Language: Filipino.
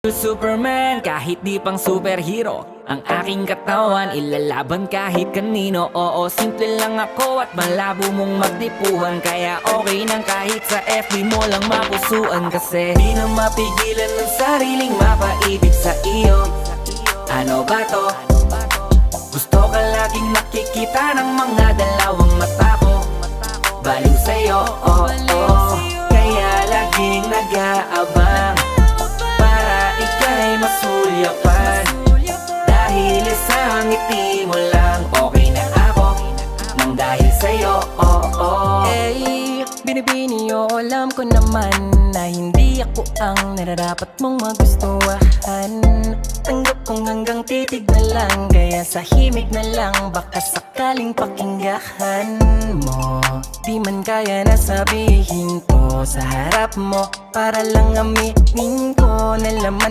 Superman, kahit di pang superhero, ang aking katawan ilalaban kahit kanino. Oo, simple lang ako at malabo mong magdipuhan, kaya okay nang kahit sa FB mo lang mapusuan. Kasi di na mapigilan ng sariling mapaibig sa iyo. Ano ba to? Gusto ka laging nakikita ng mga dalawang mata ko. Baliw sa'yo, oh, oh. Kaya laging nag-aabang para ika'y masulyapan. Dahil isang ngiti mo lang, okay na ako nang dahil sa'yo, oh, oh. Eh, binibini o alam ko naman na hindi ako ang nararapat mong magustuhan. Tanggap kong hanggang titig na lang, kaya sa himig na lang baka sakaling pakinggan mo. Di man kaya na sabihin ko sa harap mo, para lang aminin ko na laman